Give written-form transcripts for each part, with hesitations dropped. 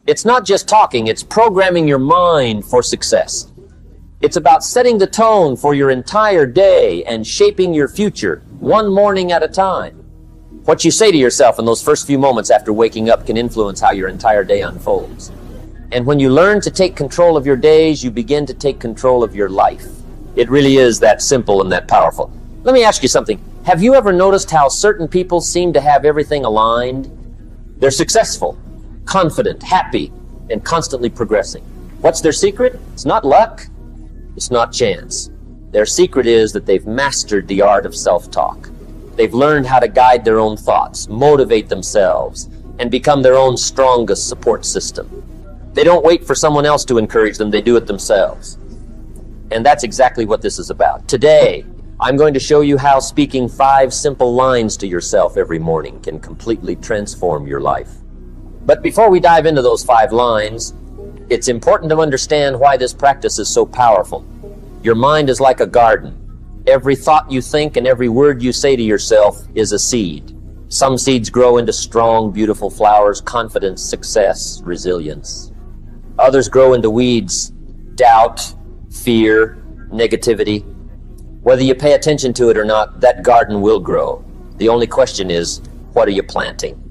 It's not just talking, it's programming your mind for success. It's about setting the tone for your entire day and shaping your future, one morning at a time. What you say to yourself in those first few moments after waking up can influence how your entire day unfolds. And when you learn to take control of your days, you begin to take control of your life. It really is that simple and that powerful. Let me ask you something. Have you ever noticed how certain people seem to have everything aligned? They're successful, confident, happy, and constantly progressing. What's their secret? It's not luck. It's not chance. Their secret is that they've mastered the art of self-talk. They've learned how to guide their own thoughts, motivate themselves, and become their own strongest support system. They don't wait for someone else to encourage them, they do it themselves. And that's exactly what this is about. Today, I'm going to show you how speaking 5 simple lines to yourself every morning can completely transform your life. But before we dive into those 5 lines, it's important to understand why this practice is so powerful. Your mind is like a garden. Every thought you think and every word you say to yourself is a seed. Some seeds grow into strong, beautiful flowers, confidence, success, resilience. Others grow into weeds, doubt, fear, negativity. Whether you pay attention to it or not, that garden will grow. The only question is, what are you planting?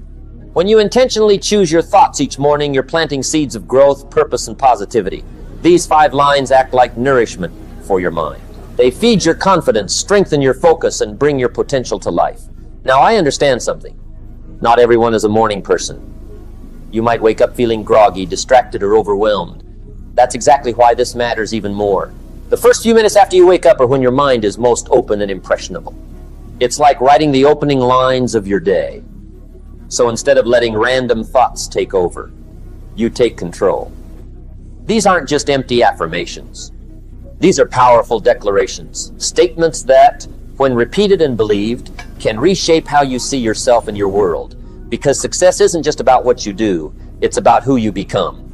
When you intentionally choose your thoughts each morning, you're planting seeds of growth, purpose, and positivity. These 5 lines act like nourishment for your mind. They feed your confidence, strengthen your focus, and bring your potential to life. Now, I understand something. Not everyone is a morning person. You might wake up feeling groggy, distracted, or overwhelmed. That's exactly why this matters even more. The first few minutes after you wake up are when your mind is most open and impressionable. It's like writing the opening lines of your day. So instead of letting random thoughts take over, you take control. These aren't just empty affirmations. These are powerful declarations, statements that, when repeated and believed, can reshape how you see yourself and your world. Because success isn't just about what you do, it's about who you become.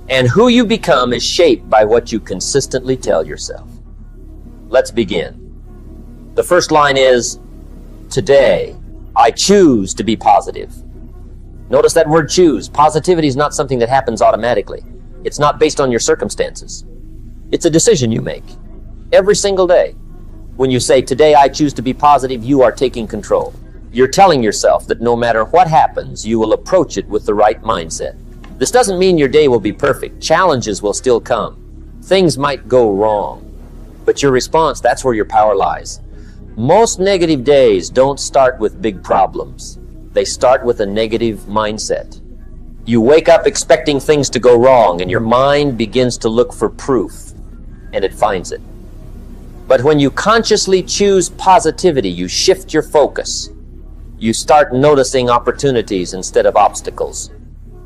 And who you become is shaped by what you consistently tell yourself. Let's begin. The first line is, today, I choose to be positive. Notice that word choose. Positivity is not something that happens automatically. It's not based on your circumstances. It's a decision you make every single day. When you say, today I choose to be positive, you are taking control. You're telling yourself that no matter what happens, you will approach it with the right mindset. This doesn't mean your day will be perfect. Challenges will still come. Things might go wrong. But your response, that's where your power lies. Most negative days don't start with big problems. They start with a negative mindset. You wake up expecting things to go wrong, and your mind begins to look for proof, and it finds it. But when you consciously choose positivity, you shift your focus. You start noticing opportunities instead of obstacles.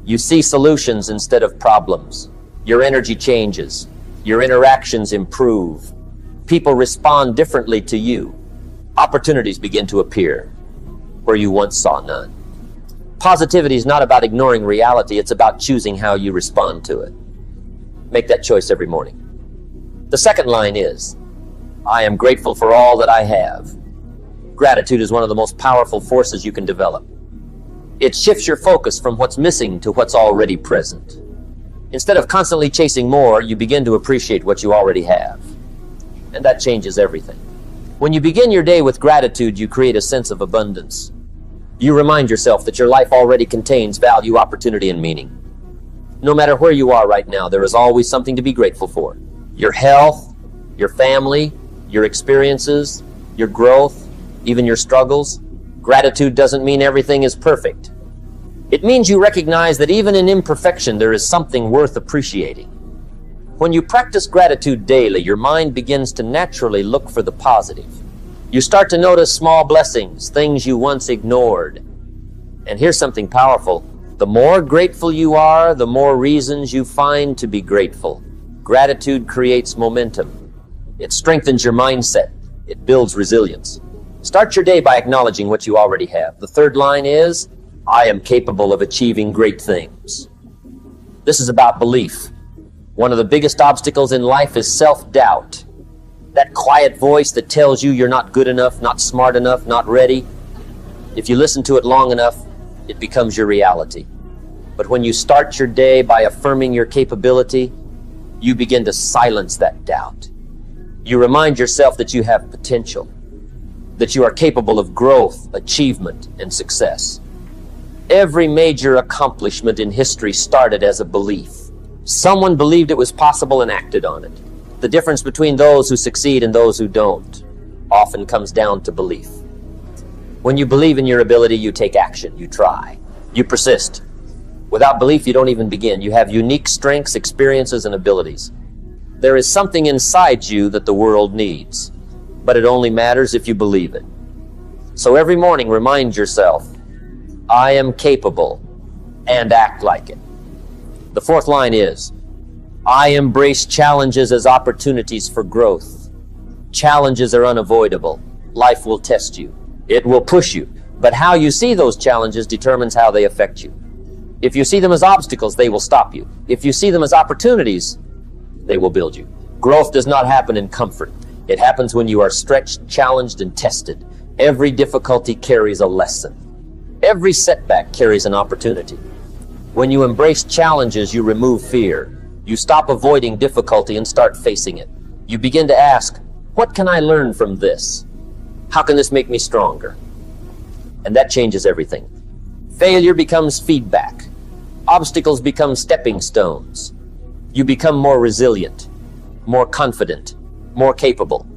You see solutions instead of problems. Your energy changes. Your interactions improve. People respond differently to you. Opportunities begin to appear where you once saw none. Positivity is not about ignoring reality, it's about choosing how you respond to it. Make that choice every morning. The second line is, I am grateful for all that I have. Gratitude is one of the most powerful forces you can develop. It shifts your focus from what's missing to what's already present. Instead of constantly chasing more, you begin to appreciate what you already have. And that changes everything. When you begin your day with gratitude, you create a sense of abundance. You remind yourself that your life already contains value, opportunity, and meaning. No matter where you are right now, there is always something to be grateful for. Your health, your family, your experiences, your growth, even your struggles. Gratitude doesn't mean everything is perfect. It means you recognize that even in imperfection, there is something worth appreciating. When you practice gratitude daily, your mind begins to naturally look for the positive. You start to notice small blessings, things you once ignored. And here's something powerful. The more grateful you are, the more reasons you find to be grateful. Gratitude creates momentum. It strengthens your mindset. It builds resilience. Start your day by acknowledging what you already have. The third line is, I am capable of achieving great things. This is about belief. One of the biggest obstacles in life is self-doubt. That quiet voice that tells you you're not good enough, not smart enough, not ready. If you listen to it long enough, it becomes your reality. But when you start your day by affirming your capability, you begin to silence that doubt. You remind yourself that you have potential, that you are capable of growth, achievement, and success. Every major accomplishment in history started as a belief. Someone believed it was possible and acted on it. The difference between those who succeed and those who don't often comes down to belief. When you believe in your ability, you take action, you try, you persist. Without belief, you don't even begin. You have unique strengths, experiences, and abilities. There is something inside you that the world needs, but it only matters if you believe it. So every morning, remind yourself, I am capable, and act like it. The fourth line is, I embrace challenges as opportunities for growth. Challenges are unavoidable. Life will test you. It will push you. But how you see those challenges determines how they affect you. If you see them as obstacles, they will stop you. If you see them as opportunities, they will build you. Growth does not happen in comfort. It happens when you are stretched, challenged, and tested. Every difficulty carries a lesson. Every setback carries an opportunity. When you embrace challenges, you remove fear. You stop avoiding difficulty and start facing it. You begin to ask, what can I learn from this? How can this make me stronger? And that changes everything. Failure becomes feedback. Obstacles become stepping stones. You become more resilient, more confident, more capable.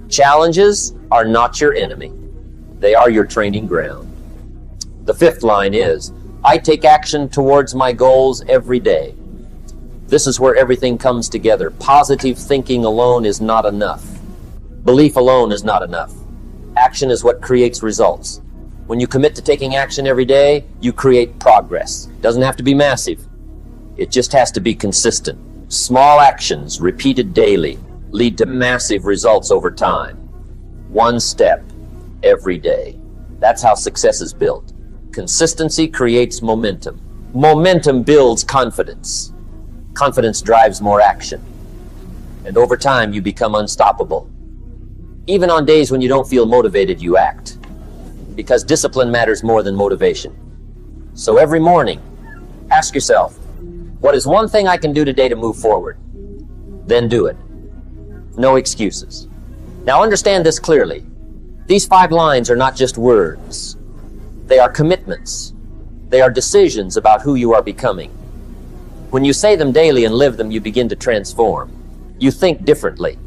Challenges are not your enemy. They are your training ground. The fifth line is, I take action towards my goals every day. This is where everything comes together. Positive thinking alone is not enough. Belief alone is not enough. Action is what creates results. When you commit to taking action every day, you create progress. It doesn't have to be massive. It just has to be consistent. Small actions repeated daily lead to massive results over time. One step every day. That's how success is built. Consistency creates momentum. Momentum builds confidence. Confidence drives more action. And over time, you become unstoppable. Even on days when you don't feel motivated, you act. Because discipline matters more than motivation. So every morning, ask yourself, what is one thing I can do today to move forward? Then do it. No excuses. Now understand this clearly. These 5 lines are not just words. They are commitments. They are decisions about who you are becoming. When you say them daily and live them, you begin to transform. You think differently.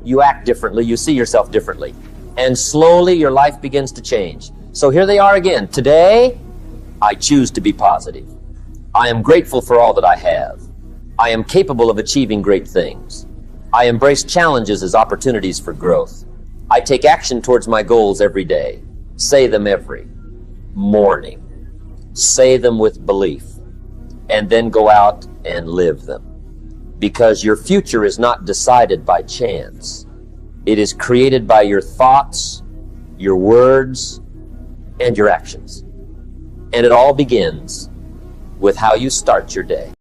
You act differently. You see yourself differently. And slowly your life begins to change. So here they are again. Today, I choose to be positive. I am grateful for all that I have. I am capable of achieving great things. I embrace challenges as opportunities for growth. I take action towards my goals every day. Say them every morning. Say them with belief. And then go out and live them. Because your future is not decided by chance. It is created by your thoughts, your words, and your actions. And it all begins with how you start your day.